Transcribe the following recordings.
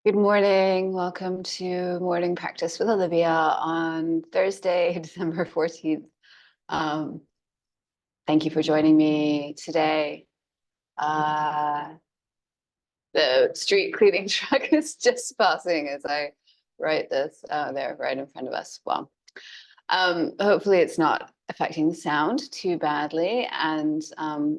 Good morning. Welcome to Morning Practice with Olivia on Thursday, December 14th. Um, Thank you for joining me today. Uh, the street cleaning truck is just passing as I write this. They're right in front of us. Well, hopefully it's not affecting the sound too badly, and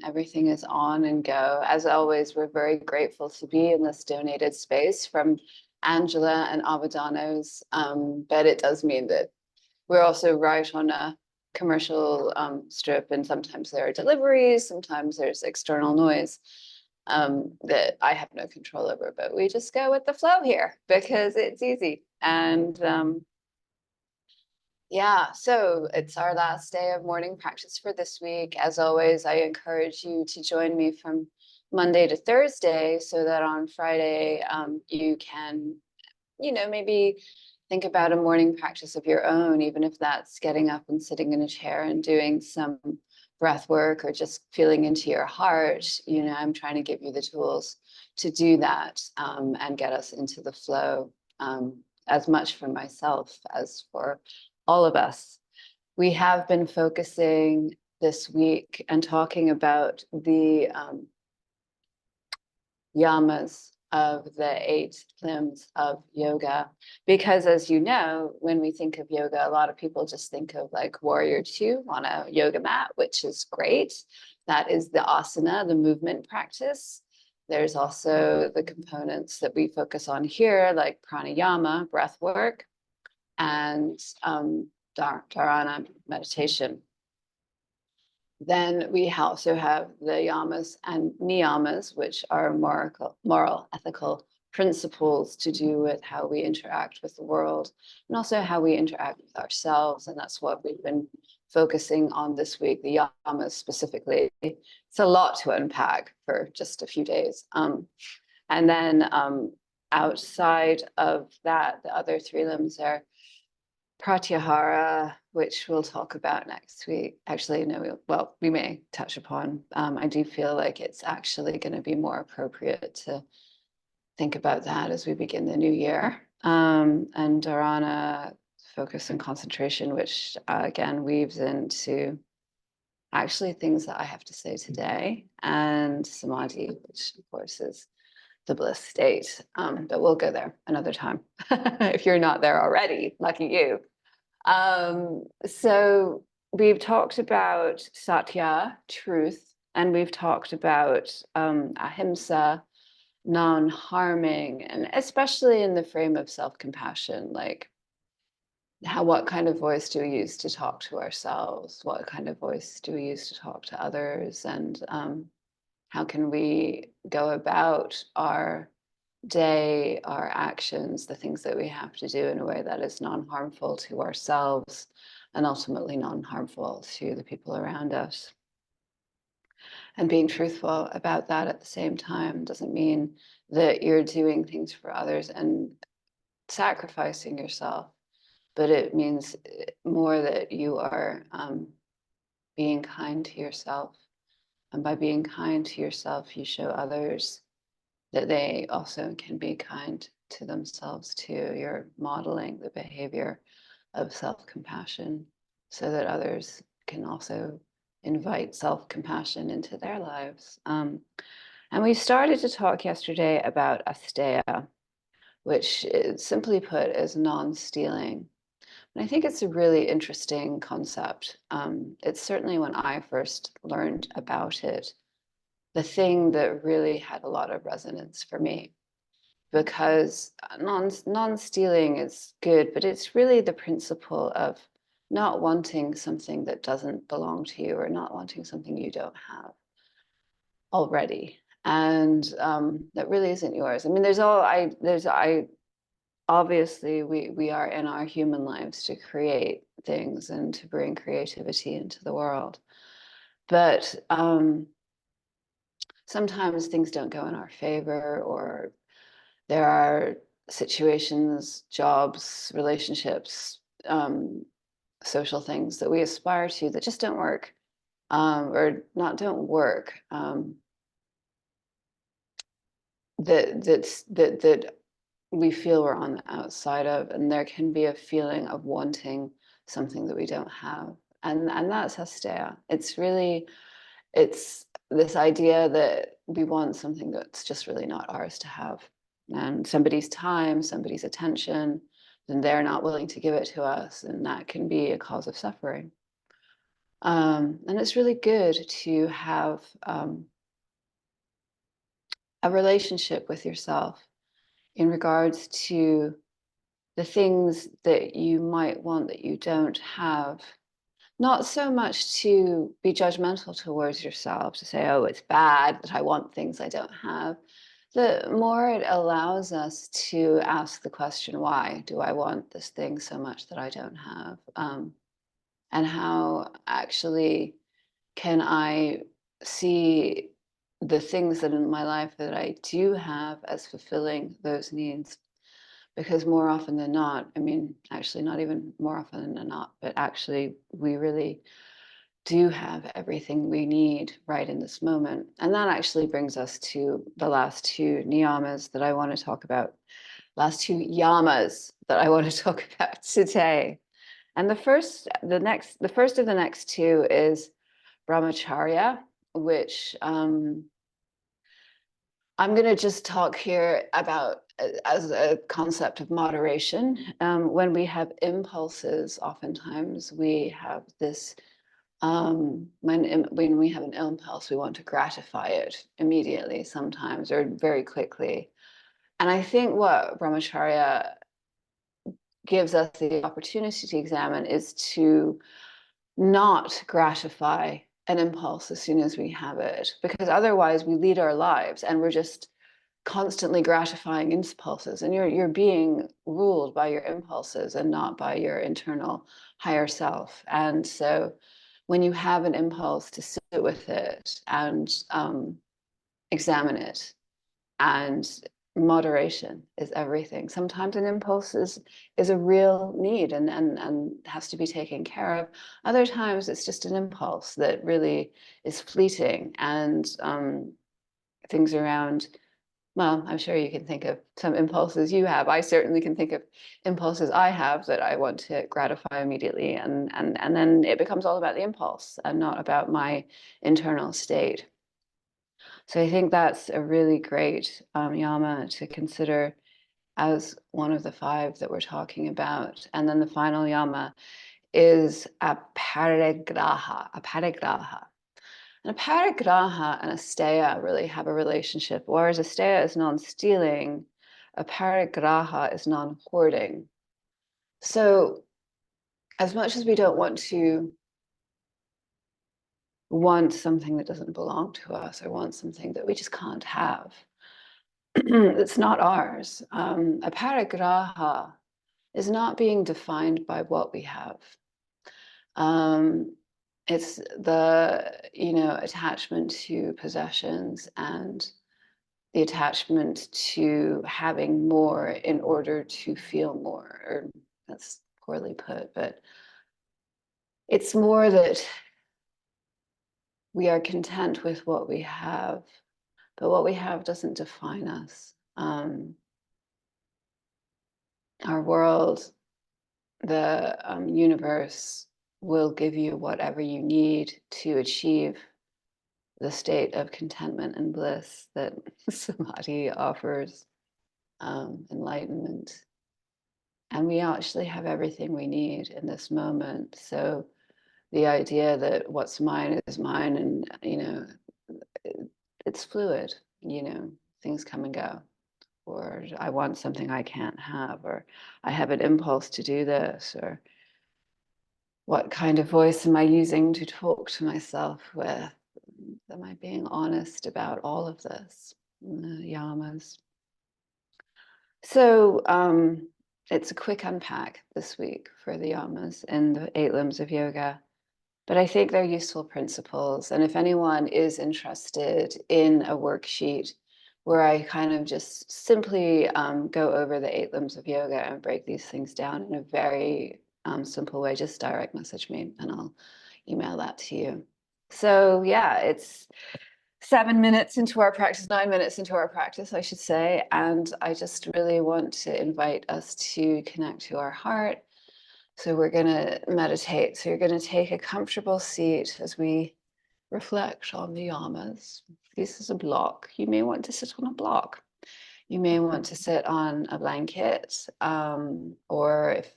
everything is on and go. As always, we're very grateful to be in this donated space from Angela and Avadanos, but it does mean that we're also right on a commercial strip, and sometimes there are deliveries, sometimes there's external noise that I have no control over, but we just go with the flow here because it's easy. And yeah, so it's our last day of morning practice for this week. As always, I encourage you to join me from Monday to Thursday so that on Friday you can, maybe think about a morning practice of your own, even if that's getting up and sitting in a chair and doing some breath work or just feeling into your heart. I'm trying to give you the tools to do that and get us into the flow, as much for myself as for all of us. We have been focusing this week and talking about the yamas of the 8 limbs of yoga, because as you know, when we think of yoga, a lot of people just think of like warrior two on a yoga mat, which is great. That is the asana, the movement practice. There's also the components that we focus on here, like pranayama, breath work, and dharana, meditation. Then we also have the yamas and niyamas, which are moral, ethical principles to do with how we interact with the world and also how we interact with ourselves. And that's what we've been focusing on this week, the yamas specifically. It's a lot to unpack for just a few days. And then outside of that, the other 3 limbs are Pratyahara, which we'll talk about next week. Actually, no, we may touch upon. I do feel like it's actually going to be more appropriate to think about that as we begin the new year. And Dharana, focus and concentration, which again weaves into actually things that I have to say today, and Samadhi, which of course is the bliss state. But we'll go there another time. If you're not there already, lucky you. So we've talked about satya, truth, and we've talked about ahimsa, non-harming, and especially in the frame of self-compassion, like what kind of voice do we use to talk to ourselves? What kind of voice do we use to talk to others? And how can we go about our day, our actions, the things that we have to do in a way that is non-harmful to ourselves and ultimately non-harmful to the people around us. And being truthful about that at the same time doesn't mean that you're doing things for others and sacrificing yourself, but it means more that you are being kind to yourself. And by being kind to yourself, you show others that they also can be kind to themselves too. You're modeling the behavior of self-compassion so that others can also invite self-compassion into their lives. And we started to talk yesterday about asteya, which is, simply put, is non-stealing. And I think it's a really interesting concept. It's certainly when I first learned about it, the thing that really had a lot of resonance for me, because non-stealing is good, but it's really the principle of not wanting something that doesn't belong to you or not wanting something you don't have already, and that really isn't yours. I mean, obviously we are in our human lives to create things and to bring creativity into the world, but sometimes things don't go in our favor, or there are situations, jobs, relationships, social things that we aspire to that just don't work, or not don't work. That we feel we're on the outside of, and there can be a feeling of wanting something that we don't have. And that's asteya. It's this idea that we want something that's just really not ours to have. And somebody's time, somebody's attention, and they're not willing to give it to us. And that can be a cause of suffering. And it's really good to have a relationship with yourself in regards to the things that you might want that you don't have. Not so much to be judgmental towards yourself, to say, oh, it's bad that I want things I don't have. The more it allows us to ask the question, why do I want this thing so much that I don't have? And how actually can I see the things that in my life that I do have as fulfilling those needs? Because more often than not, I mean, actually, not even more often than not, but actually, we really do have everything we need right in this moment. And that actually brings us to the last two niyamas that I want to talk about, last two yamas that I want to talk about today. And the first of the next two is brahmacharya, which I'm going to just talk here about as a concept of moderation. When we have impulses, oftentimes we have this, when we have an impulse, we want to gratify it immediately sometimes or very quickly. And I think what brahmacharya gives us the opportunity to examine is to not gratify an impulse as soon as we have it, because otherwise we lead our lives and we're just constantly gratifying impulses, and you're being ruled by your impulses and not by your internal higher self. And so when you have an impulse, to sit with it and examine it. And moderation is everything. Sometimes an impulse is a real need and has to be taken care of. Other times it's just an impulse that really is fleeting, and things around, well, I'm sure you can think of some impulses you have. I certainly can think of impulses I have that I want to gratify immediately, and then it becomes all about the impulse and not about my internal state. So I think that's a really great yama to consider as one of the five that we're talking about. And then the final yama is aparigraha, aparigraha. And aparigraha and asteya really have a relationship. Whereas asteya is non-stealing, aparigraha is non-hoarding. So as much as we don't want something that doesn't belong to us, or want something that we just can't have, it's not ours. Aparigraha is not being defined by what we have. It's the, attachment to possessions and the attachment to having more in order to feel more, or that's poorly put, but it's more that we are content with what we have, but what we have doesn't define us. Our world, the universe, will give you whatever you need to achieve the state of contentment and bliss that samadhi offers, enlightenment. And we actually have everything we need in this moment. So the idea that what's mine is mine, and, it's fluid, things come and go. Or I want something I can't have, or I have an impulse to do this, or what kind of voice am I using to talk to myself with? Am I being honest about all of this? The yamas. So it's a quick unpack this week for the yamas in the 8 limbs of yoga. But I think they're useful principles. And if anyone is interested in a worksheet where I kind of just simply go over the 8 limbs of yoga and break these things down in a very simple way, just direct message me and I'll email that to you. So yeah, it's 7 minutes into our practice, 9 minutes into our practice, I should say. And I just really want to invite us to connect to our heart. So we're going to meditate. So you're going to take a comfortable seat as we reflect on the yamas. This is a block. You may want to sit on a block. You may want to sit on a blanket, or if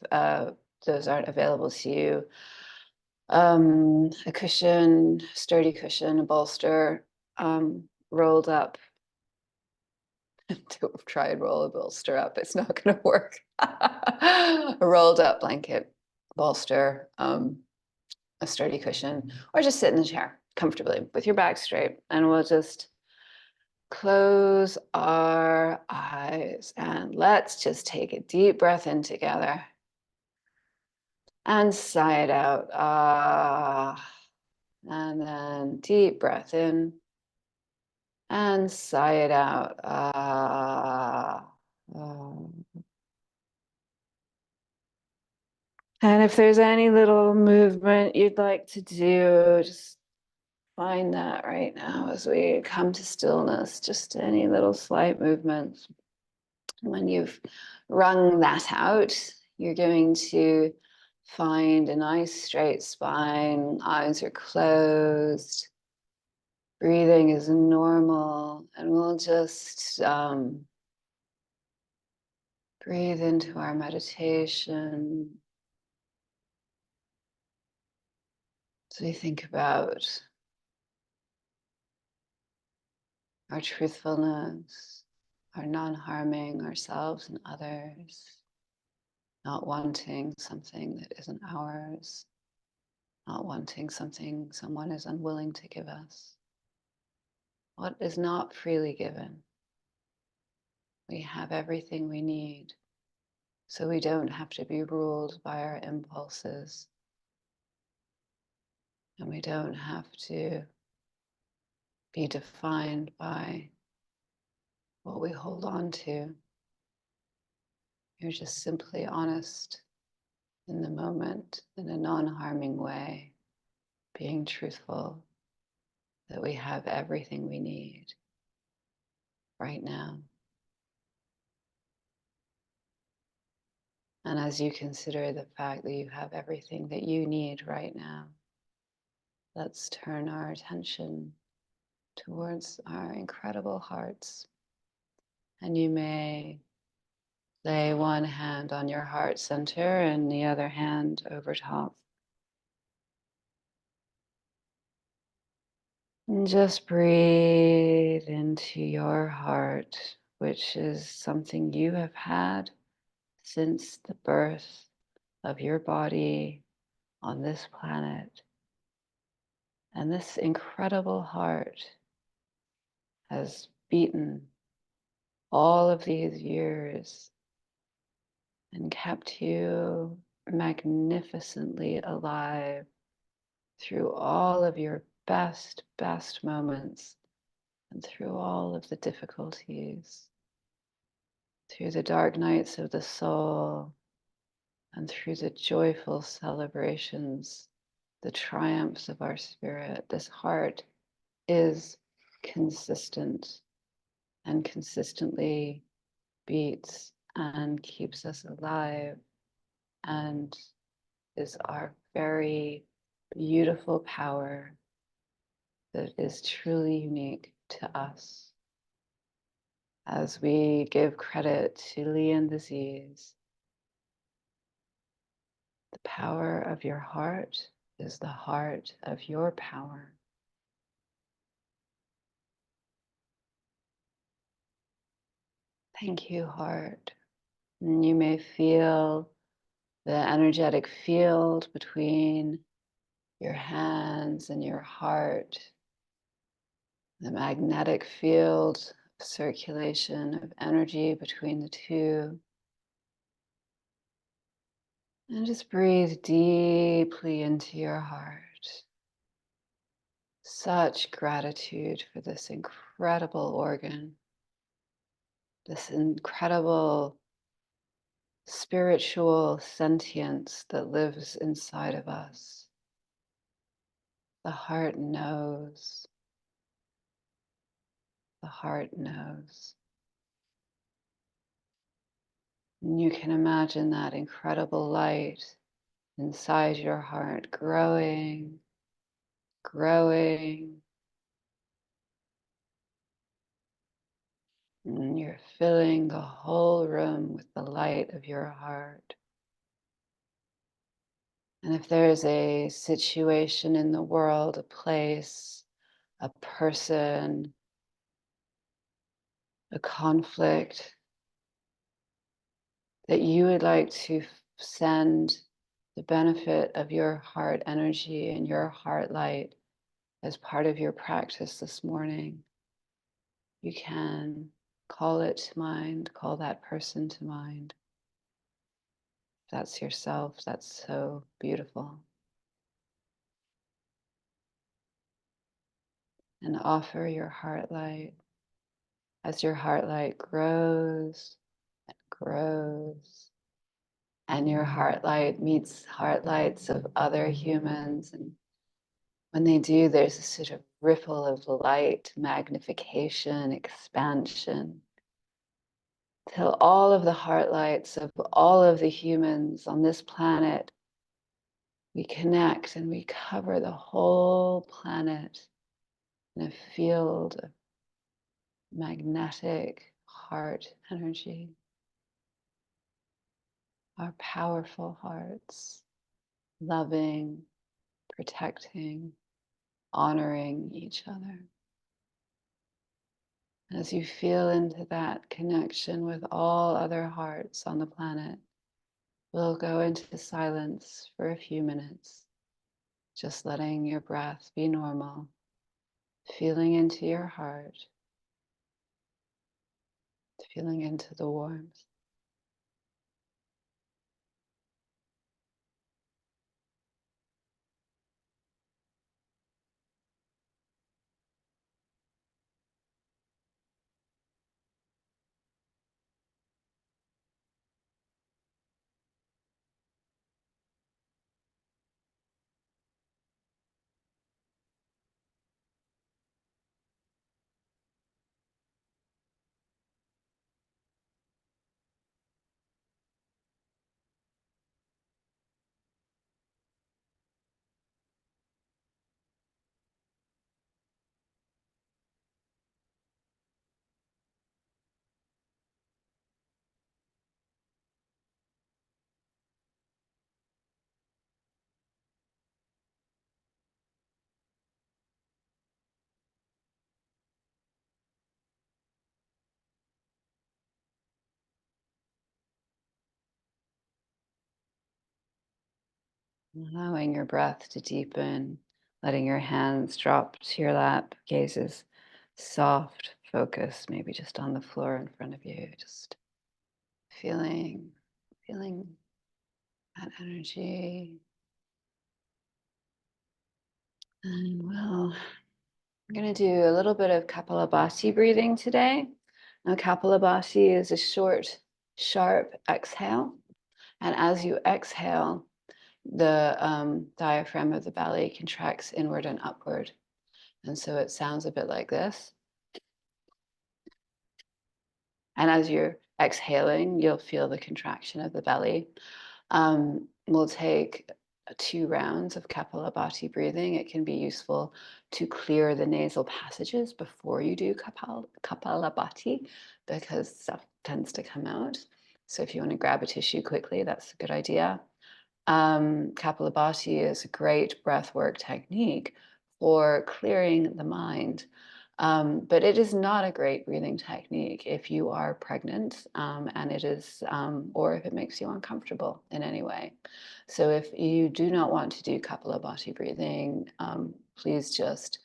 those aren't available to you, a cushion, sturdy cushion, a bolster, rolled up. Don't try and roll a bolster up. It's not going to work. A rolled up blanket, bolster, a sturdy cushion, or just sit in the chair comfortably with your back straight. And we'll just close our eyes and let's just take a deep breath in together and sigh it out. Ah. And then deep breath in and sigh it out. Ah. And if there's any little movement you'd like to do, just find that right now as we come to stillness, just any little slight movements. When you've wrung that out, you're going to find a nice straight spine, eyes are closed, breathing is normal, and we'll just breathe into our meditation. So we think about our truthfulness, our non-harming ourselves and others, not wanting something that isn't ours, not wanting something someone is unwilling to give us. What is not freely given? We have everything we need, so we don't have to be ruled by our impulses, and we don't have to be defined by what we hold on to. You're just simply honest in the moment in a non-harming way, being truthful that we have everything we need right now. And as you consider the fact that you have everything that you need right now, let's turn our attention towards our incredible hearts. And you may lay one hand on your heart center and the other hand over top. And just breathe into your heart, which is something you have had since the birth of your body on this planet. And this incredible heart has beaten all of these years and kept you magnificently alive through all of your best moments and through all of the difficulties, through the dark nights of the soul and through the joyful celebrations, the triumphs of our spirit. This heart is consistent and consistently beats and keeps us alive and is our very beautiful power that is truly unique to us. As we give credit to Lian Disease, the power of your heart is the heart of your power. Thank you, heart. And you may feel the energetic field between your hands and your heart, the magnetic field of circulation of energy between the two. And just breathe deeply into your heart. Such gratitude for this incredible organ, this incredible spiritual sentience that lives inside of us. The heart knows. the heart knows. And you can imagine that incredible light inside your heart growing, growing. And you're filling the whole room with the light of your heart. And if there's a situation in the world, a place, a person, a conflict that you would like to send the benefit of your heart energy and your heart light as part of your practice this morning, you can call it to mind, call that person to mind. If that's yourself, that's so beautiful. And offer your heart light. As your heart light grows and grows, and your heart light meets heart lights of other humans, and when they do, there's a sort of ripple of light, magnification, expansion, till all of the heart lights of all of the humans on this planet, we connect and we cover the whole planet in a field of magnetic heart energy. Our powerful hearts, loving, protecting, honoring each other. As you feel into that connection with all other hearts on the planet, we'll go into silence for a few minutes, just letting your breath be normal, feeling into your heart, feeling into the warmth. Allowing your breath to deepen, letting your hands drop to your lap, gazes soft, focus, maybe just on the floor in front of you, just feeling that energy. And well, I'm going to do a little bit of Kapalabhati breathing today. Now, Kapalabhati is a short, sharp exhale. And as you exhale, the diaphragm of the belly contracts inward and upward. And so it sounds a bit like this. And as you're exhaling, you'll feel the contraction of the belly. We'll take 2 rounds of Kapalabhati breathing. It can be useful to clear the nasal passages before you do Kapalabhati because stuff tends to come out. So if you want to grab a tissue quickly, that's a good idea. Kapalabhati is a great breathwork technique for clearing the mind. But it is not a great breathing technique if you are pregnant and it is, or if it makes you uncomfortable in any way. So if you do not want to do Kapalabhati breathing, please just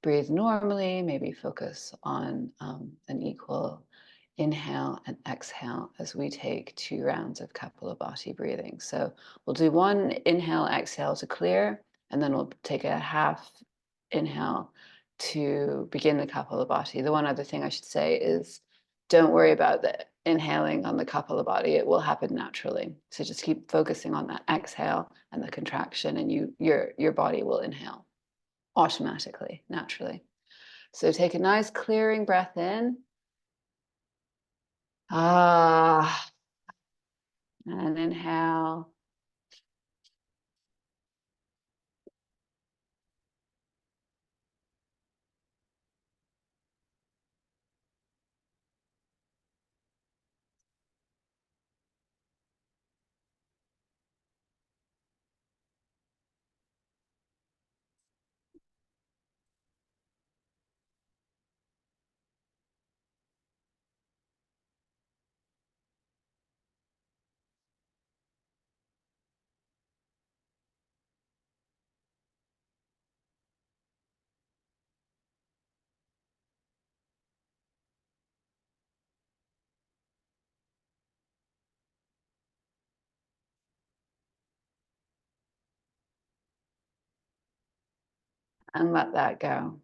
breathe normally, maybe focus on an equal inhale and exhale as we take 2 rounds of Kapalabhati breathing. So we'll do 1 inhale, exhale to clear, and then we'll take a half inhale to begin the Kapalabhati. The one other thing I should say is don't worry about the inhaling on the Kapalabhati. It will happen naturally. So just keep focusing on that exhale and the contraction, and your body will inhale automatically, naturally. So take a nice clearing breath in. Ah, and inhale. And let that go.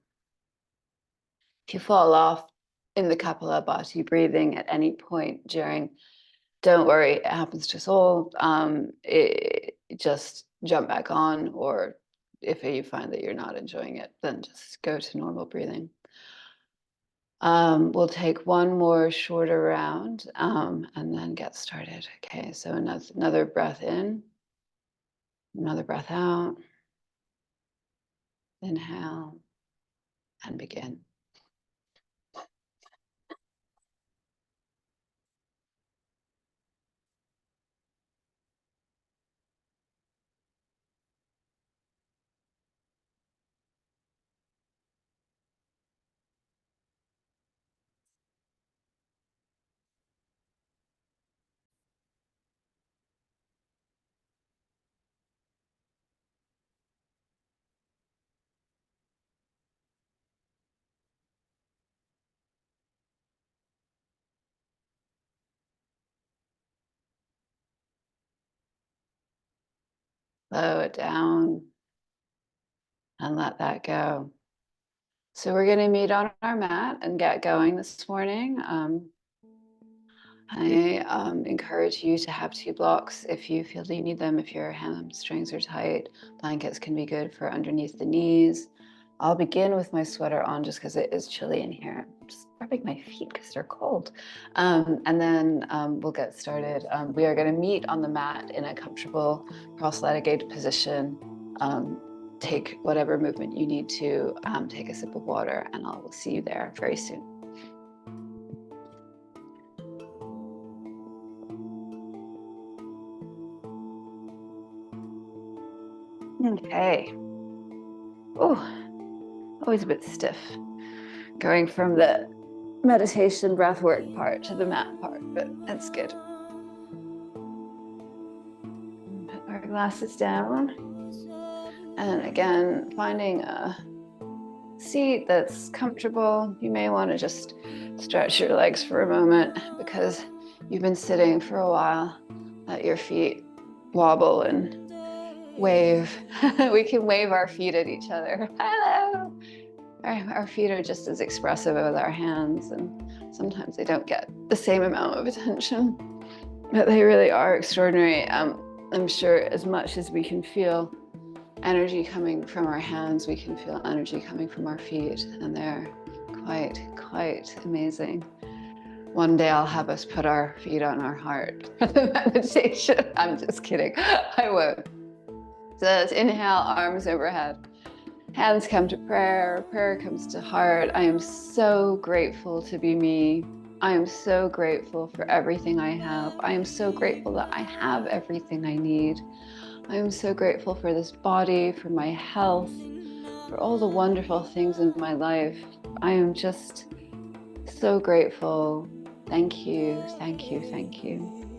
If you fall off in the Kapalabhati breathing at any point during, don't worry, it happens to us all. Just jump back on, or if you find that you're not enjoying it, then just go to normal breathing. We'll take one more shorter round and then get started. Okay, so another breath in, another breath out, inhale, and begin. Slow it down and let that go. So we're going to meet on our mat and get going this morning. I encourage you to have 2 blocks if you feel you need them. If your hamstrings are tight, blankets can be good for underneath the knees. I'll begin with my sweater on just because it is chilly in here. I'm just rubbing my feet because they're cold. And then we'll get started. We are going to meet on the mat in a comfortable cross-legged position. Take whatever movement you need to, take a sip of water, and I will see you there very soon. Okay. Oh, always a bit stiff going from the meditation breathwork part to the mat part, but that's good. Put our glasses down. And again, finding a seat that's comfortable. You may want to just stretch your legs for a moment because you've been sitting for a while. Let your feet wobble and wave. We can wave our feet at each other. Hello. Our feet are just as expressive as our hands, and sometimes they don't get the same amount of attention, but they really are extraordinary. I'm sure as much as we can feel energy coming from our hands, we can feel energy coming from our feet, and they're quite amazing. One day I'll have us put our feet on our heart for the meditation. I'm just kidding, I won't. So let's inhale, arms overhead. Hands come to prayer, prayer comes to heart. I am so grateful to be me. I am so grateful for everything I have. I am so grateful that I have everything I need. I am so grateful for this body, for my health, for all the wonderful things in my life. I am just so grateful. Thank you, thank you, thank you.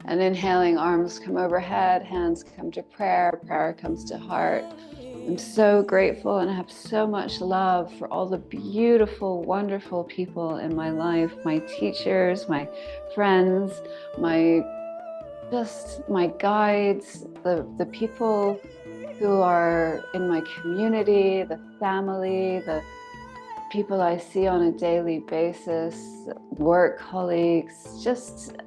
And inhaling, arms come overhead, hands come to prayer, prayer comes to heart. I'm so grateful and I have so much love for all the beautiful, wonderful people in my life, my teachers, my friends, my guides, the people who are in my community, the family, the people I see on a daily basis, work colleagues, just,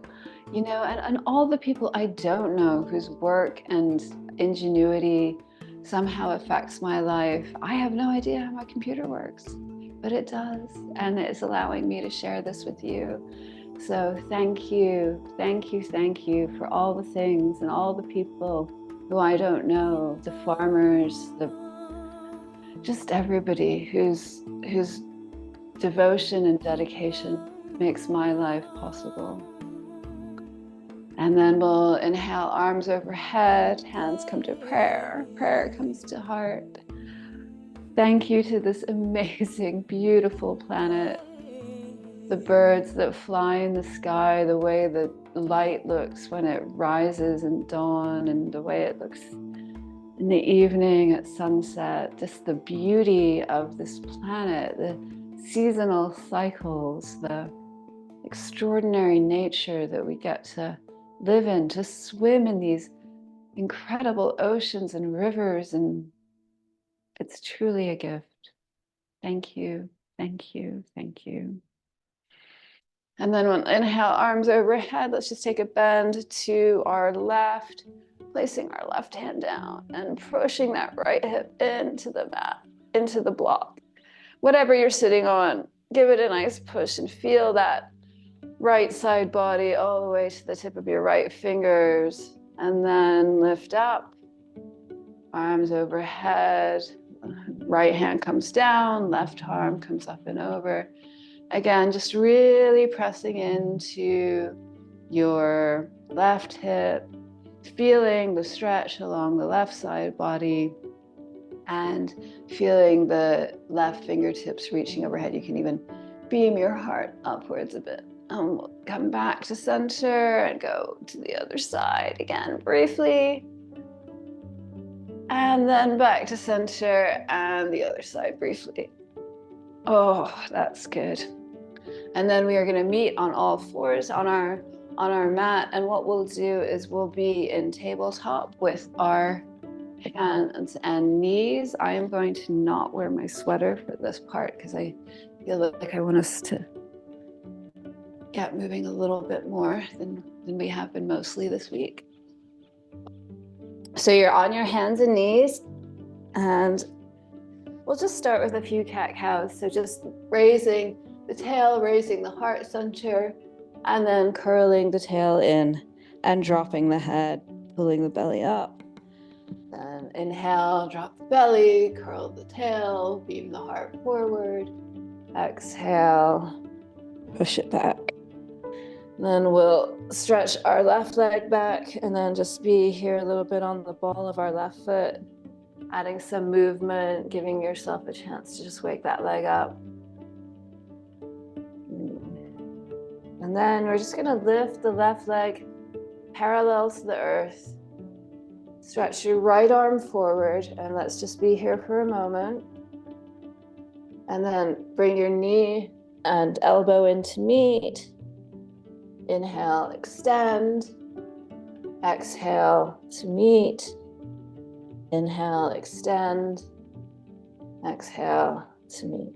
you know, and all the people I don't know whose work and ingenuity somehow affects my life. I have no idea how my computer works. but it does. And it's allowing me to share this with you. So thank you, thank you, thank you for all the things and all the people who I don't know, the farmers, just everybody whose devotion and dedication makes my life possible. And then we'll inhale, arms overhead, hands come to prayer, prayer comes to heart. Thank you to this amazing, beautiful planet, the birds that fly in the sky, the way the light looks when it rises in dawn, and the way it looks in the evening at sunset, just the beauty of this planet, the seasonal cycles, the extraordinary nature that we get to live in, to swim in these incredible oceans and rivers, and it's truly a gift. Thank you, thank you, thank you. And then we'll inhale, arms overhead. Let's just take a bend to our left, placing our left hand down and pushing that right hip into the mat, into the block. Whatever you're sitting on, give it a nice push and feel that right side body all the way to the tip of your right fingers. And then lift up, arms overhead, right hand comes down, left arm comes up and over. Again, just really pressing into your left hip, feeling the stretch along the left side body, and feeling the left fingertips reaching overhead. You can even beam your heart upwards a bit. And we'll come back to center and go to the other side again briefly. And then back to center and the other side briefly. Oh, that's good. And then we are going to meet on all fours on our mat. And what we'll do is we'll be in tabletop with our hands and knees. I am going to not wear my sweater for this part because I feel like I want us to get moving a little bit more than we have been mostly this week. So you're on your hands and knees, and we'll just start with a few cat-cows. So just raising the tail, raising the heart center, and then curling the tail in and dropping the head, pulling the belly up. Then inhale, drop the belly, curl the tail, beam the heart forward. Exhale, push it back. Then we'll stretch our left leg back and then just be here a little bit on the ball of our left foot, adding some movement, giving yourself a chance to just wake that leg up. And then we're just gonna lift the left leg parallel to the earth. Stretch your right arm forward, and let's just be here for a moment. And then bring your knee and elbow in to meet. Inhale, extend. Exhale to meet. Inhale, extend. Exhale to meet.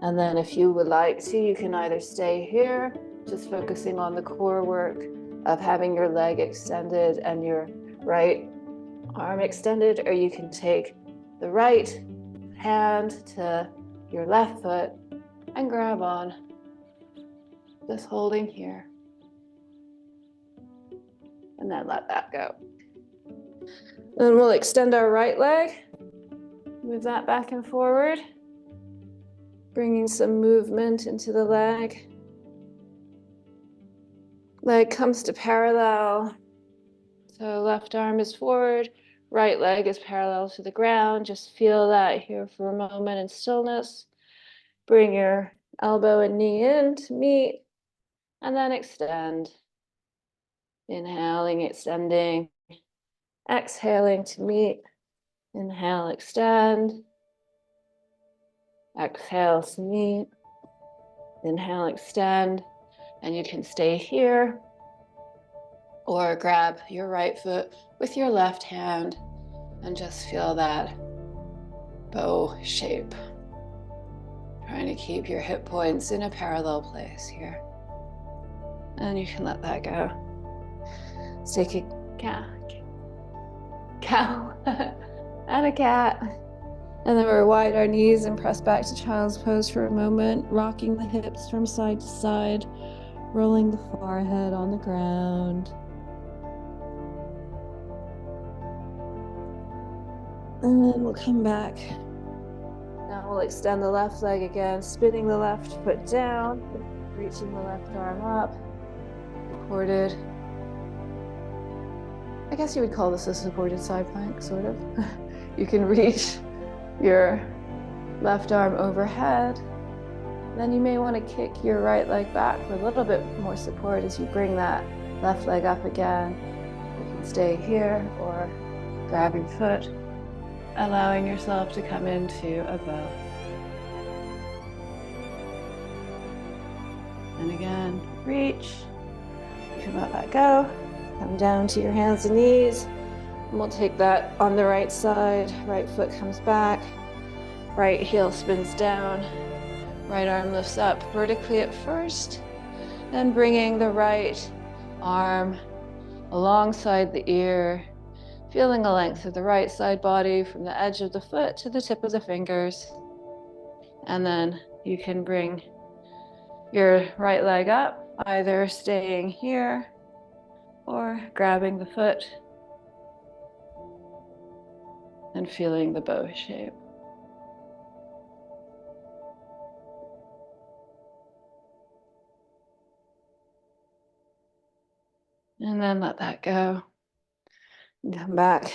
And then if you would like to, you can either stay here, just focusing on the core work of having your leg extended and your right arm extended, or you can take the right hand to your left foot and grab on, just holding here. And then let that go. Then we'll extend our right leg, move that back and forward, bringing some movement into the leg. Leg comes to parallel. So left arm is forward, right leg is parallel to the ground. Just feel that here for a moment in stillness. Bring your elbow and knee in to meet, and then extend. Inhaling, extending. Exhaling to meet. Inhale, extend. Exhale to meet. Inhale, extend. And you can stay here or grab your right foot with your left hand and just feel that bow shape. Trying to keep your hip points in a parallel place here. And you can let that go. Let's take a cow and a cat. And then we'll wide our knees and press back to child's pose for a moment, rocking the hips from side to side, rolling the forehead on the ground. And then we'll come back. Now we'll extend the left leg again, spinning the left foot down, reaching the left arm up, supported. I guess you would call this a supported side plank, sort of. You can reach your left arm overhead. Then you may want to kick your right leg back for a little bit more support as you bring that left leg up again. You can stay here or grab your foot, allowing yourself to come into a bow. And again, reach. You can let that go. Come down to your hands and knees. And we'll take that on the right side. Right foot comes back. Right heel spins down. Right arm lifts up vertically at first. Then bringing the right arm alongside the ear, feeling the length of the right side body from the edge of the foot to the tip of the fingers. And then you can bring your right leg up, either staying here or grabbing the foot and feeling the bow shape. And then let that go and come back.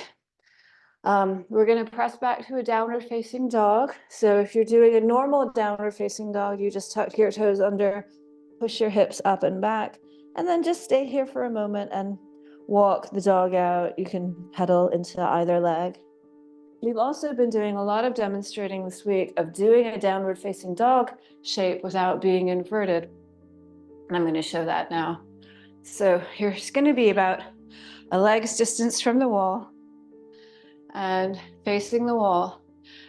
We're going to press back to a downward facing dog. So if you're doing a normal downward facing dog, you just tuck your toes under, push your hips up and back, and then just stay here for a moment and walk the dog out. You can pedal into either leg. We've also been doing a lot of demonstrating this week of doing a downward facing dog shape without being inverted. And I'm going to show that now. So you're just going to be about a leg's distance from the wall and facing the wall.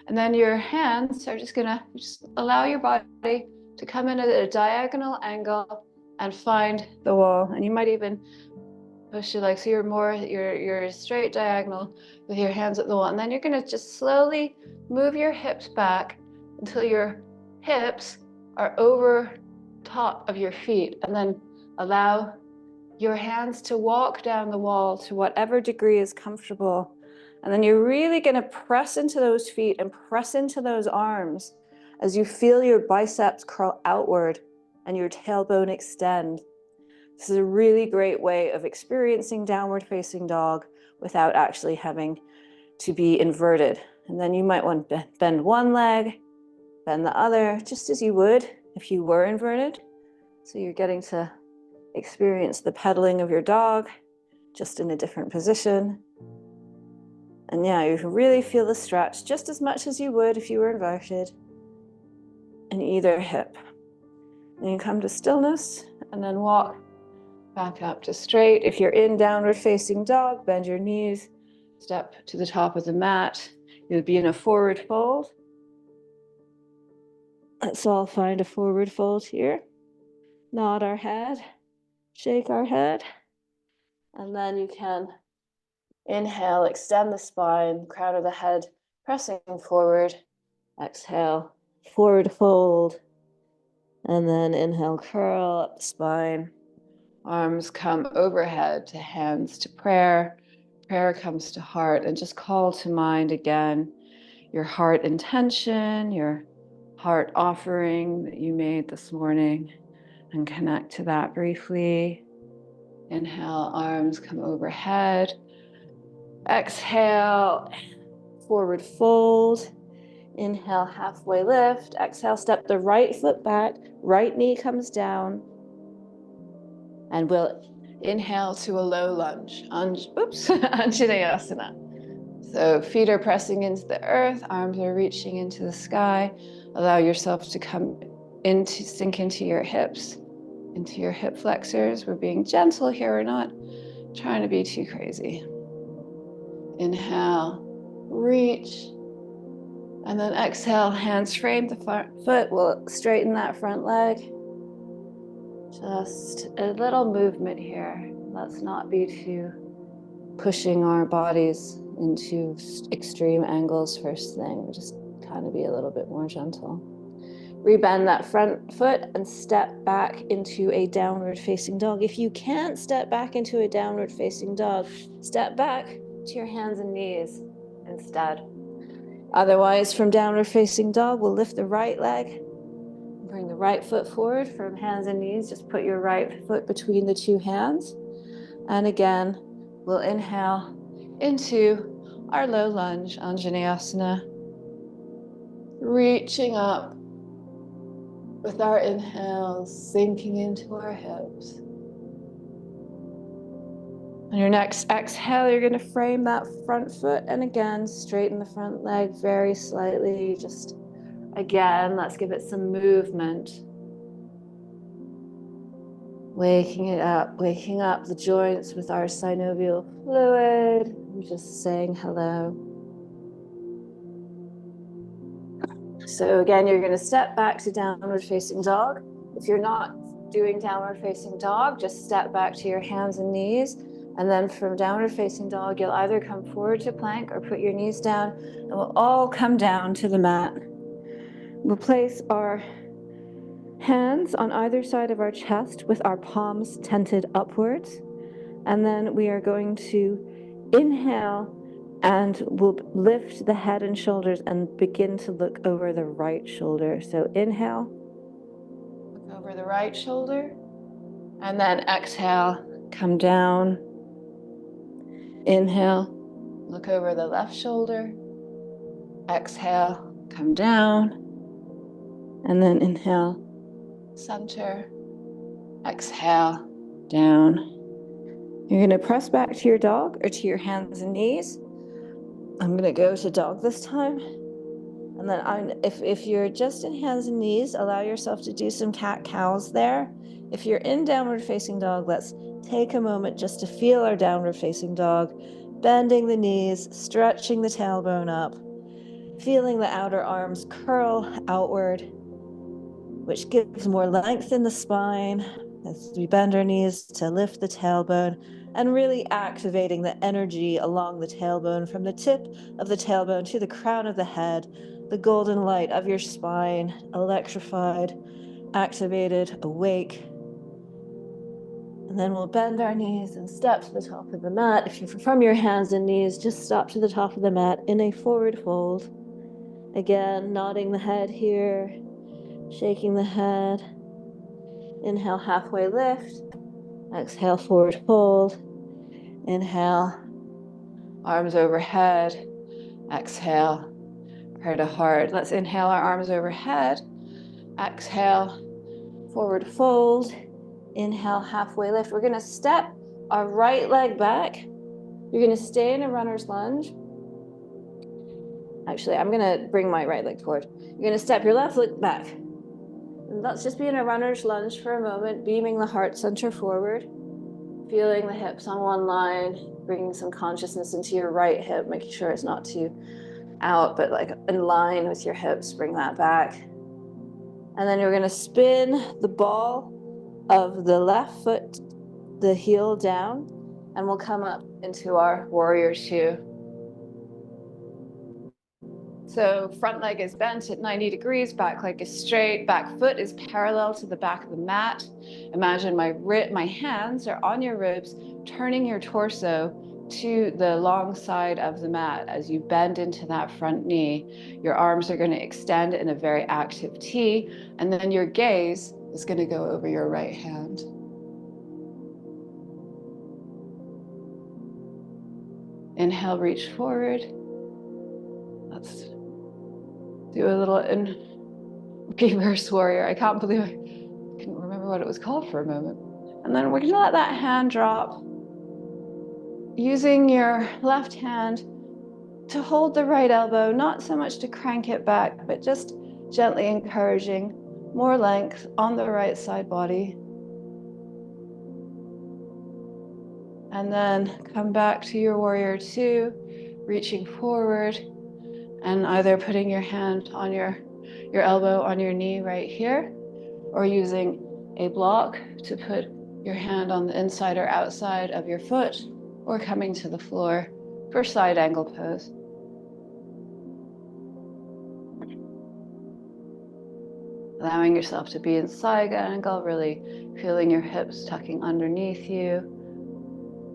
And then your hands are just gonna allow your body to come in at a diagonal angle and find the wall. And you might even push your legs so you're straight diagonal with your hands at the wall. And then you're gonna just slowly move your hips back until your hips are over top of your feet. And then allow your hands to walk down the wall to whatever degree is comfortable. And then you're really going to press into those feet and press into those arms as you feel your biceps curl outward and your tailbone extend. This is a really great way of experiencing downward facing dog without actually having to be inverted. And then you might want to bend one leg, bend the other, just as you would if you were inverted. So you're getting to experience the pedaling of your dog, just in a different position. And yeah, you can really feel the stretch just as much as you would if you were inverted in either hip. And you come to stillness and then walk back up to straight. If you're in downward facing dog, bend your knees, step to the top of the mat. You'll be in a forward fold. Let's all find a forward fold here. Nod our head, shake our head, and then you can inhale, extend the spine, crown of the head pressing forward. Exhale, forward fold. And then inhale, curl up the spine. Arms come overhead to hands to prayer. Prayer comes to heart, and just call to mind again your heart intention, your heart offering that you made this morning, and connect to that briefly. Inhale, arms come overhead. Exhale, forward fold. Inhale, halfway lift. Exhale, step the right foot back. Right knee comes down. And we'll inhale to a low lunge. Anjaneyasana. So feet are pressing into the earth, arms are reaching into the sky. Allow yourself to sink into your hips, into your hip flexors. We're being gentle here, we're not trying to be too crazy. Inhale, reach. And then exhale, hands frame the front foot. We'll straighten that front leg. Just a little movement here. Let's not be too pushing our bodies into extreme angles first thing. We're just kind of be a little bit more gentle. Rebend that front foot and step back into a downward facing dog. If you can't step back into a downward facing dog, step back to your hands and knees instead. Otherwise, from downward facing dog, we'll lift the right leg, bring the right foot forward from hands and knees. Just put your right foot between the two hands. And again, we'll inhale into our low lunge, Anjaneyasana. Reaching up with our inhales, sinking into our hips. On your next exhale, you're going to frame that front foot and again, straighten the front leg very slightly. Just again, let's give it some movement. Waking up the joints with our synovial fluid. I'm just saying hello. So again, you're going to step back to downward facing dog. If you're not doing downward facing dog, just step back to your hands and knees. And then from downward facing dog, you'll either come forward to plank or put your knees down, and we'll all come down to the mat. We'll place our hands on either side of our chest with our palms tented upwards. And then we are going to inhale and we'll lift the head and shoulders and begin to look over the right shoulder. So inhale, look over the right shoulder, and then exhale, come down. Inhale, look over the left shoulder. Exhale, come down. And then inhale, center. Exhale, down. You're going to press back to your dog or to your hands and knees. I'm going to go to dog this time. And then if you're just in hands and knees, allow yourself to do some cat-cows there. If you're in downward facing dog, let's take a moment just to feel our downward facing dog, bending the knees, stretching the tailbone up, feeling the outer arms curl outward, which gives more length in the spine as we bend our knees to lift the tailbone and really activating the energy along the tailbone from the tip of the tailbone to the crown of the head, the golden light of your spine, electrified, activated, awake. And then we'll bend our knees and step to the top of the mat. If you're from your hands and knees, just stop to the top of the mat in a forward fold. Again, nodding the head here, shaking the head. Inhale, halfway lift. Exhale, forward fold. Inhale, arms overhead. Exhale, prayer to heart. Let's inhale our arms overhead. Exhale, forward fold. Inhale, halfway lift. We're going to step our right leg back. You're going to stay in a runner's lunge. Actually, I'm going to bring my right leg forward. You're going to step your left leg back. And let's just be in a runner's lunge for a moment, beaming the heart center forward, feeling the hips on one line, bringing some consciousness into your right hip, making sure it's not too out, but like in line with your hips, bring that back. And then you're going to spin the ball of the left foot, the heel down, and we'll come up into our warrior two. So front leg is bent at 90 degrees, back leg is straight, back foot is parallel to the back of the mat. Imagine my hands are on your ribs, turning your torso to the long side of the mat. As you bend into that front knee, your arms are going to extend in a very active T, and then your gaze is going to go over your right hand. Inhale, reach forward. Let's do a little reverse warrior. I can't believe I couldn't remember what it was called for a moment. And then we're going to let that hand drop, using your left hand to hold the right elbow, not so much to crank it back, but just gently encouraging more length on the right side body. And then come back to your warrior two, reaching forward and either putting your hand on your elbow on your knee right here, or using a block to put your hand on the inside or outside of your foot, or coming to the floor for side angle pose. Allowing yourself to be in side angle, really feeling your hips tucking underneath you.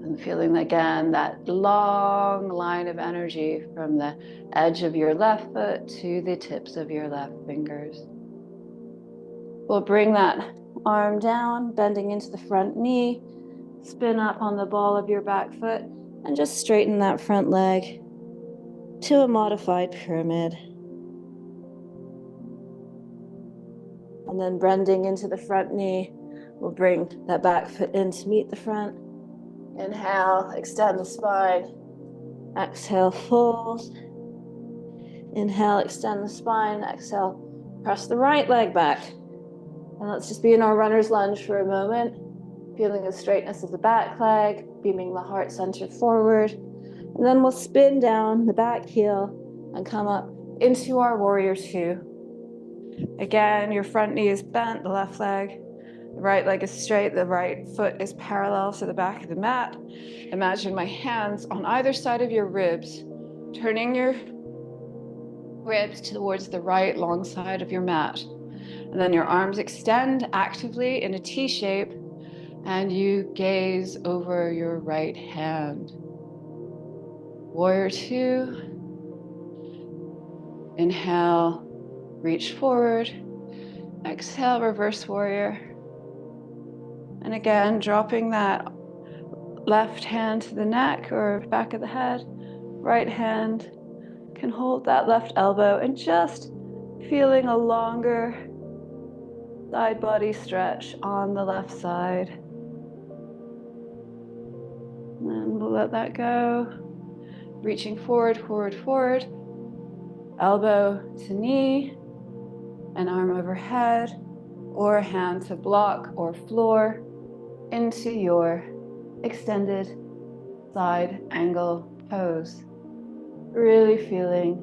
And feeling again that long line of energy from the edge of your left foot to the tips of your left fingers. We'll bring that arm down, bending into the front knee, spin up on the ball of your back foot, and just straighten that front leg to a modified pyramid. And then bending into the front knee, we'll bring that back foot in to meet the front. Inhale, extend the spine. Exhale, fold. Inhale, extend the spine. Exhale, press the right leg back. And let's just be in our runner's lunge for a moment. Feeling the straightness of the back leg, beaming the heart center forward. And then we'll spin down the back heel and come up into our warrior two. Again, your front knee is bent, the left leg. The right leg is straight, the right foot is parallel to the back of the mat. Imagine my hands on either side of your ribs, turning your ribs towards the right long side of your mat. And then your arms extend actively in a T shape, and you gaze over your right hand. Warrior two. Inhale, reach forward. Exhale, reverse warrior. And again, dropping that left hand to the neck or back of the head. Right hand can hold that left elbow and just feeling a longer side body stretch on the left side. And we'll let that go. Reaching forward, forward, forward. Elbow to knee and arm overhead, or hand to block or floor into your extended side angle pose. Really feeling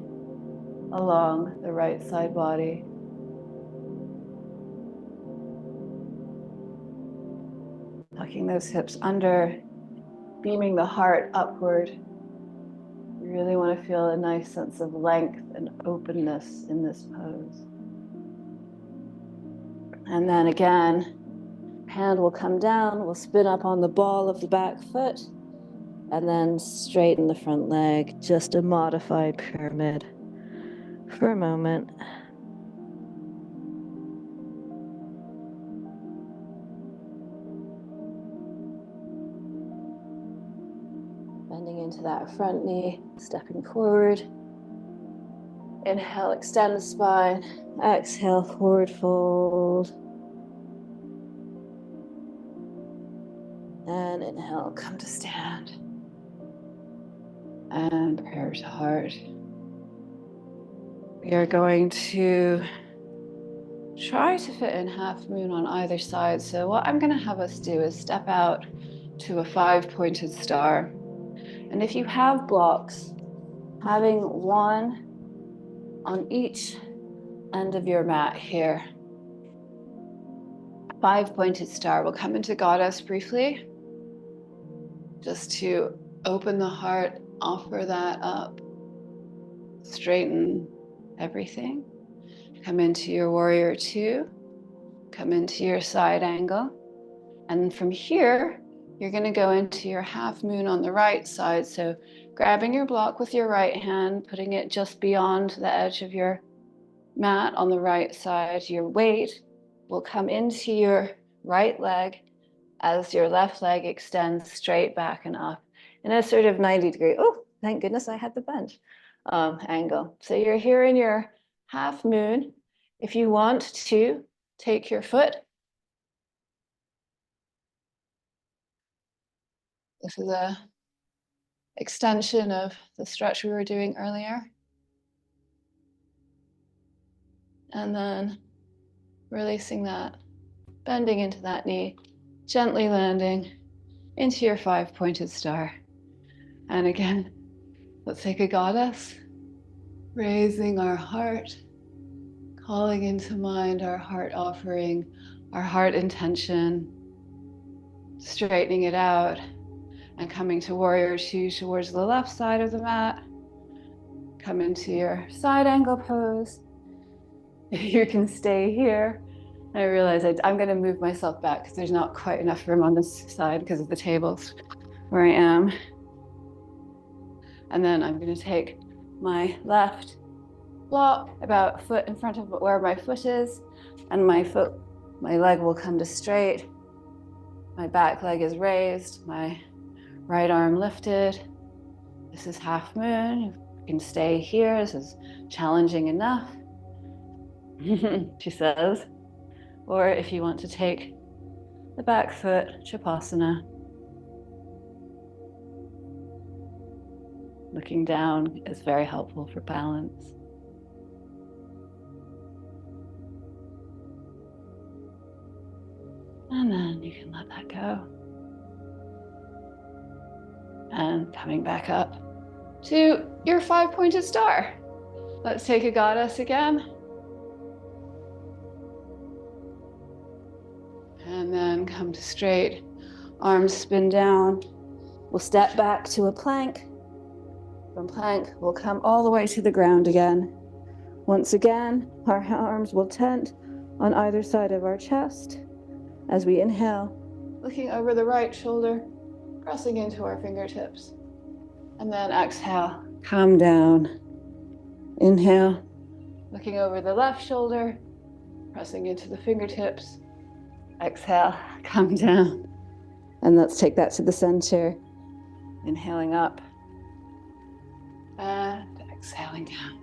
along the right side body. Tucking those hips under, beaming the heart upward. You really want to feel a nice sense of length and openness in this pose. And then again, hand will come down, we'll spin up on the ball of the back foot, and then straighten the front leg, just a modified pyramid for a moment. Bending into that front knee, stepping forward. Inhale, extend the spine. Exhale, forward fold. And inhale, come to stand. And prayer to heart. We are going to try to fit in half moon on either side. So what I'm going to have us do is step out to a 5-pointed star. And if you have blocks, having one on each end of your mat here. 5-pointed star. We'll come into Goddess briefly, just to open the heart, offer that up, straighten everything. Come into your warrior two, come into your side angle. And from here, you're going to go into your half moon on the right side. So grabbing your block with your right hand, putting it just beyond the edge of your mat on the right side. Your weight will come into your right leg as your left leg extends straight back and up in a sort of 90-degree, oh, thank goodness I had the bench, angle. So you're here in your half moon. If you want to take your foot, this is a extension of the stretch we were doing earlier. And then releasing that, bending into that knee, gently landing into your 5-pointed star. And again, let's take a goddess, raising our heart, calling into mind our heart offering, our heart intention, straightening it out, and coming to warrior two towards the left side of the mat. Come into your side angle pose. You can stay here. I realize I'm going to move myself back because there's not quite enough room on this side because of the tables where I am. And then I'm going to take my left block about a foot in front of where my foot is, and my leg will come to straight. My back leg is raised, my right arm lifted. This is half moon. You can stay here. This is challenging enough, she says. Or if you want to take the back foot, Shavasana. Looking down is very helpful for balance. And then you can let that go. And coming back up to your 5-pointed star. Let's take a goddess again. And then come to straight, arms spin down. We'll step back to a plank. From plank, we'll come all the way to the ground again. Once again, our arms will tent on either side of our chest as we inhale, looking over the right shoulder, pressing into our fingertips. And then exhale, come down. Inhale, looking over the left shoulder, pressing into the fingertips. Exhale, come down. And let's take that to the center. Inhaling up and exhaling down.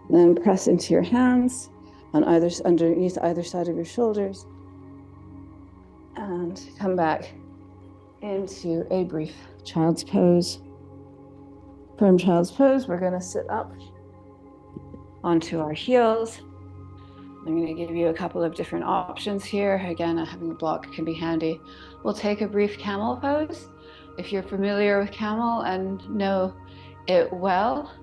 Then press into your hands on underneath either side of your shoulders. And come back into a brief child's pose. From child's pose, we're going to sit up onto our heels. I'm going to give you a couple of different options here. Again, having a block can be handy. We'll take a brief camel pose. If you're familiar with camel and know it well,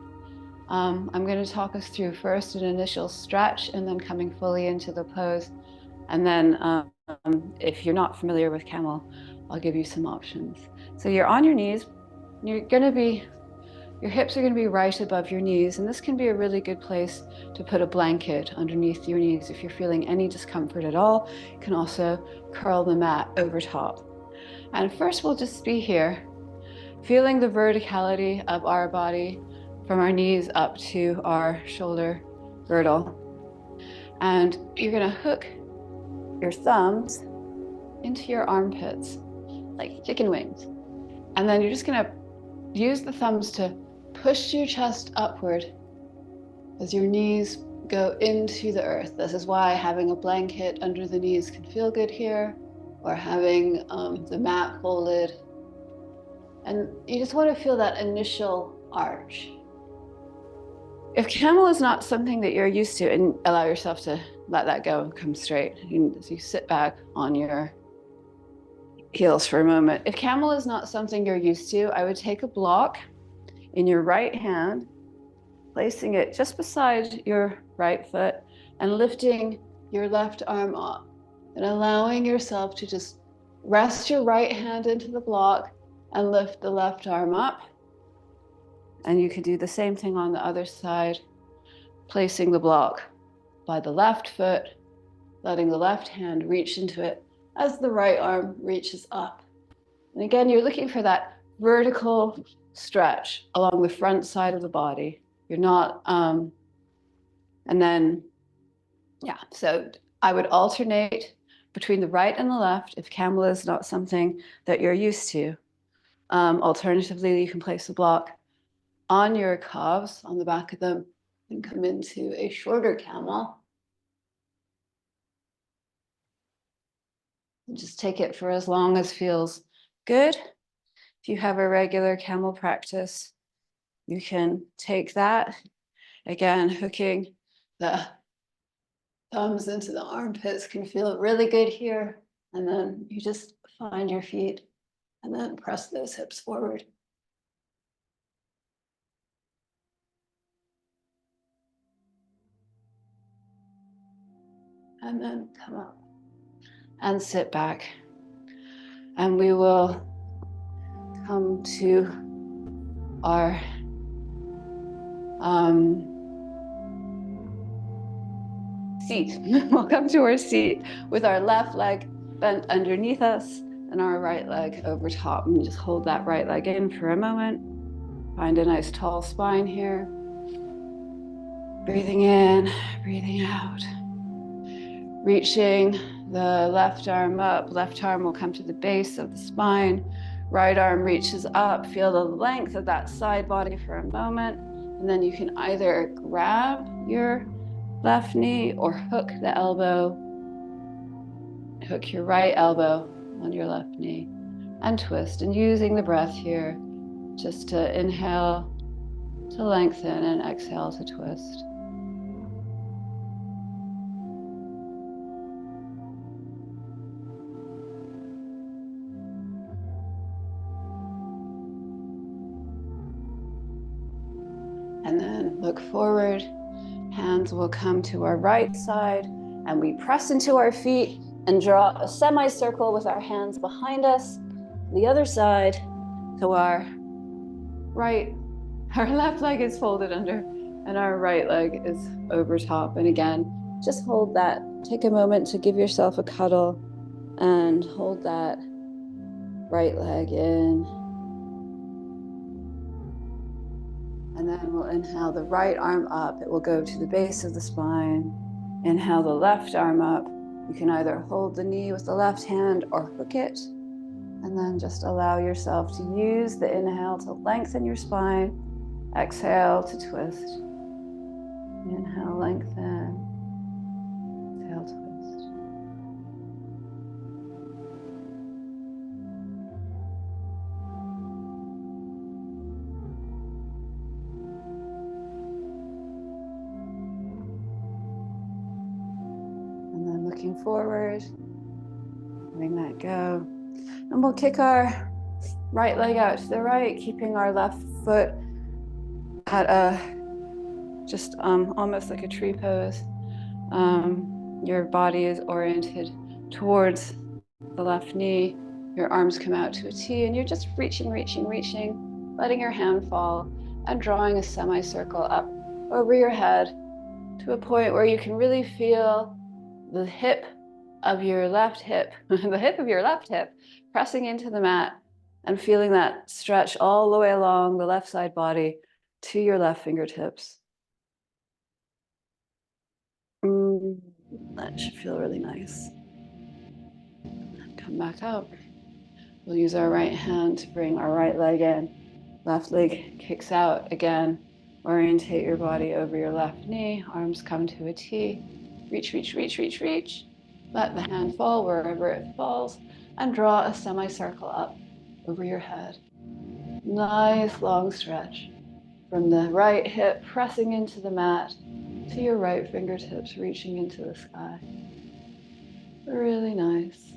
I'm going to talk us through first an initial stretch and then coming fully into the pose. And then if you're not familiar with camel, I'll give you some options. So you're on your knees. Your hips are going to be right above your knees, and this can be a really good place to put a blanket underneath your knees. If you're feeling any discomfort at all, you can also curl the mat over top. And first we'll just be here, feeling the verticality of our body from our knees up to our shoulder girdle. And you're going to hook your thumbs into your armpits like chicken wings. And then you're just going to use the thumbs to push your chest upward as your knees go into the earth. This is why having a blanket under the knees can feel good here, or having the mat folded. And you just want to feel that initial arch. If camel is not something that you're used to, and allow yourself to let that go and come straight. As you sit back on your heels for a moment. If camel is not something you're used to, I would take a block in your right hand, placing it just beside your right foot and lifting your left arm up and allowing yourself to just rest your right hand into the block and lift the left arm up. And you can do the same thing on the other side, placing the block by the left foot, letting the left hand reach into it as the right arm reaches up. And again, you're looking for that vertical stretch along the front side of the body. You're not, and then, yeah, so I would alternate between the right and the left if camel is not something that you're used to. Alternatively, you can place the block on your calves, on the back of them, and come into a shorter camel. And just take it for as long as feels good. If you have a regular camel practice, you can take that. Again, hooking the thumbs into the armpits can feel really good here. And then you just find your feet and then press those hips forward. And then come up and sit back. And we will come to our seat. We'll come to our seat with our left leg bent underneath us and our right leg over top. And just hold that right leg in for a moment. Find a nice tall spine here. Breathing in, breathing out. Reaching the left arm up. Left arm will come to the base of the spine. Right arm reaches up. Feel the length of that side body for a moment. And then you can either grab your left knee or hook the elbow. Hook your right elbow on your left knee and twist. And using the breath here just to inhale to lengthen and exhale to twist. And then look forward. Hands will come to our right side and we press into our feet and draw a semicircle with our hands behind us. The other side, so our left leg is folded under and our right leg is over top. And again, just hold that. Take a moment to give yourself a cuddle and hold that right leg in. And then we'll inhale the right arm up. It will go to the base of the spine. Inhale the left arm up. You can either hold the knee with the left hand or hook it. And then just allow yourself to use the inhale to lengthen your spine. Exhale to twist. Inhale, lengthen. Exhale, twist. And then looking forward, letting that go. And we'll kick our right leg out to the right, keeping our left foot at just almost like a tree pose. Your body is oriented towards the left knee. Your arms come out to a T and you're just reaching, letting your hand fall and drawing a semicircle up over your head to a point where you can really feel the hip of your left hip, the hip of your left hip pressing into the mat and feeling that stretch all the way along the left side body to your left fingertips. That should feel really nice. Come back up. We'll use our right hand to bring our right leg in. Left leg kicks out again. Orientate your body over your left knee. Arms come to a T. Reach, reach, reach, reach, reach. Let the hand fall wherever it falls and draw a semicircle up over your head. Nice long stretch from the right hip pressing into the mat to your right fingertips reaching into the sky. Really nice.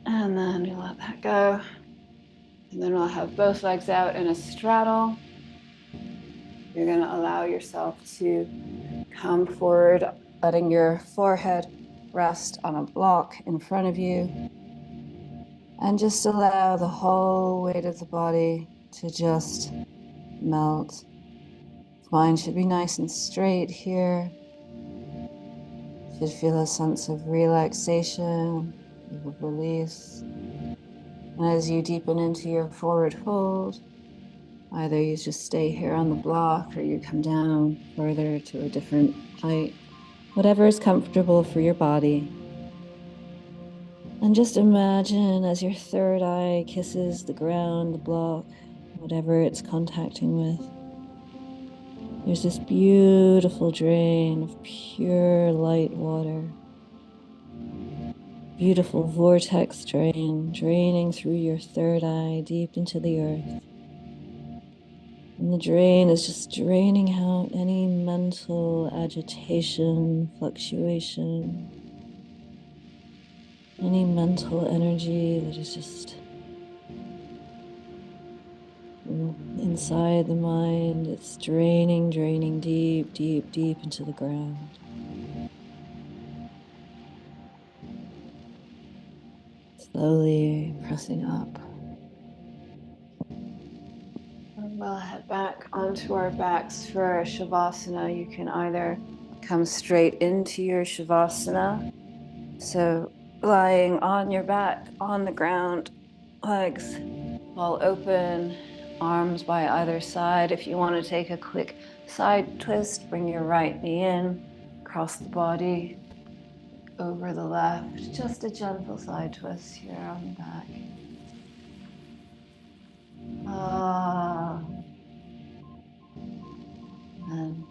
And then you let that go. And then we'll have both legs out in a straddle. You're going to allow yourself to come forward, letting your forehead rest on a block in front of you. And just allow the whole weight of the body to just melt. Spine should be nice and straight here. You should feel a sense of relaxation, of release. And as you deepen into your forward fold, either you just stay here on the block or you come down further to a different height, whatever is comfortable for your body. And just imagine as your third eye kisses the ground, the block, whatever it's contacting with. There's this beautiful drain of pure light water. Beautiful vortex drain, draining through your third eye deep into the earth. And the drain is just draining out any mental agitation, fluctuation, any mental energy that is just inside the mind. It's draining deep, deep, deep into the ground. Slowly pressing up. We'll head back onto our backs for Shavasana. You can either come straight into your Shavasana, so lying on your back on the ground, legs all open, arms by either side. If you want to take a quick side twist, bring your right knee in, cross the body over the left. Just a gentle side twist here on the back. And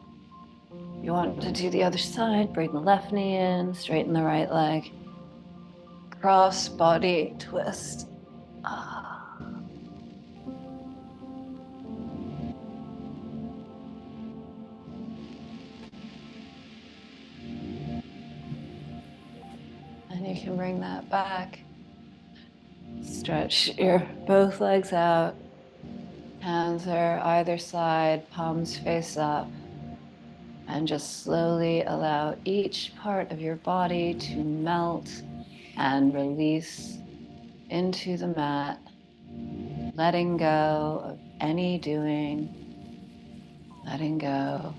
you want to do the other side, bring the left knee in, straighten the right leg. Cross body twist. And you can bring that back. Stretch your both legs out. Hands are either side, palms face up. And just slowly allow each part of your body to melt and release into the mat, letting go of any doing, letting go of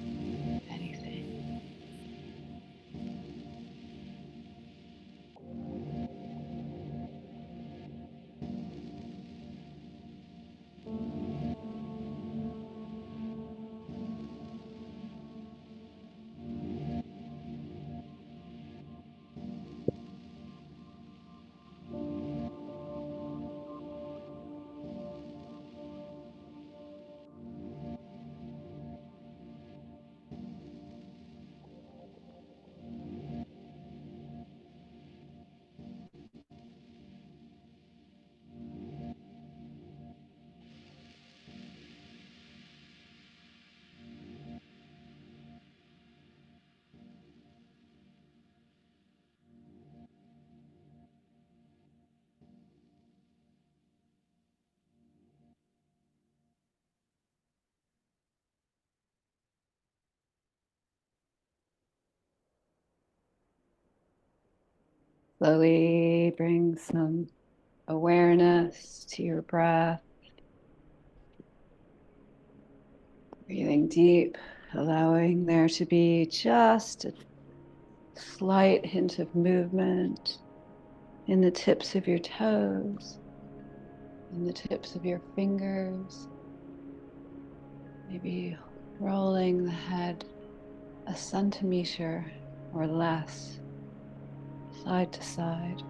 anything. Slowly bring some awareness to your breath. Breathing deep, allowing there to be just a slight hint of movement in the tips of your toes, in the tips of your fingers. Maybe rolling the head a centimeter or less, side to side.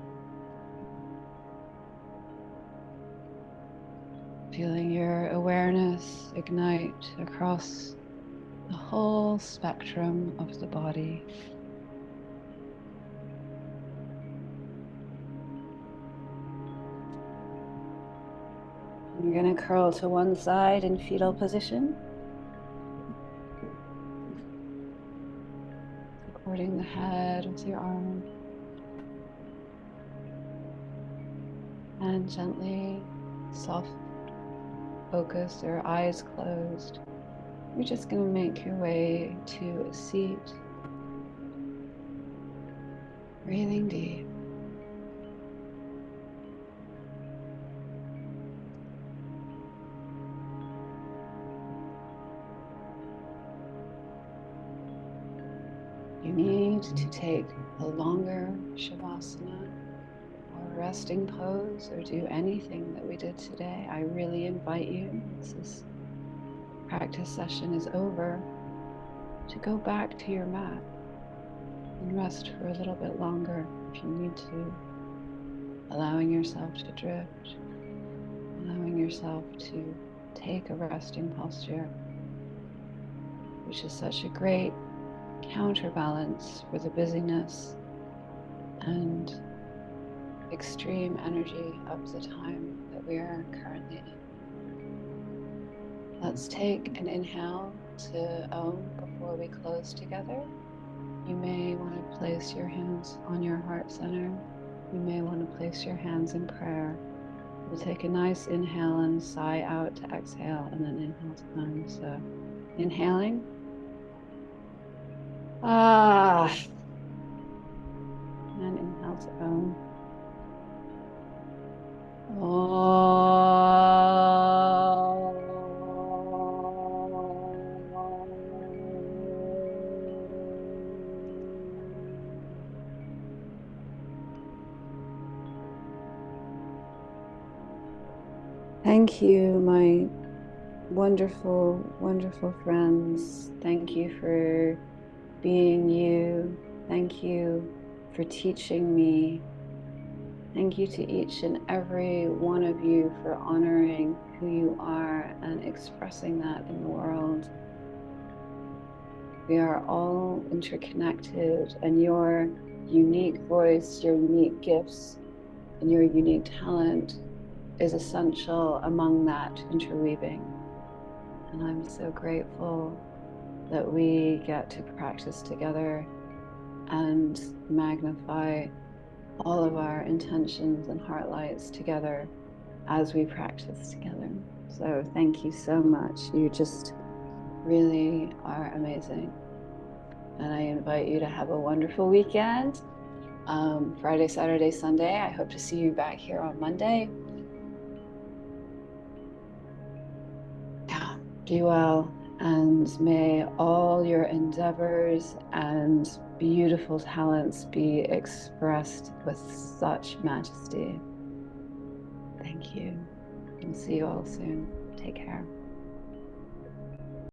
Feeling your awareness ignite across the whole spectrum of the body. You're going to curl to one side in fetal position, supporting the head with your arm. And gently, soft focus, or eyes closed. You're just going to make your way to a seat. Breathing deep. You need to take a longer Shavasana or resting pose or do anything that we did today. I really invite you, once this practice session is over, to go back to your mat and rest for a little bit longer if you need to, allowing yourself to drift, allowing yourself to take a resting posture, which is such a great counterbalance for the busyness and extreme energy of the time that we are currently in. Let's take an inhale to Om before we close together. You may want to place your hands on your heart center. You may want to place your hands in prayer. We'll take a nice inhale and sigh out to exhale, and then inhale to Om. So inhaling. And inhale to Om. Thank you, my wonderful, wonderful friends. Thank you for being you. Thank you for teaching me. Thank you to each and every one of you for honoring who you are and expressing that in the world. We are all interconnected, and your unique voice, your unique gifts, and your unique talent is essential among that interweaving. And I'm so grateful that we get to practice together and magnify all of our intentions and heart lights together as we practice together. So thank you so much. You just really are amazing. And I invite you to have a wonderful weekend. Friday, Saturday, Sunday. I hope to see you back here on Monday. Yeah, be well. And may all your endeavors and beautiful talents be expressed with such majesty. Thank you. And see you all soon. Take care.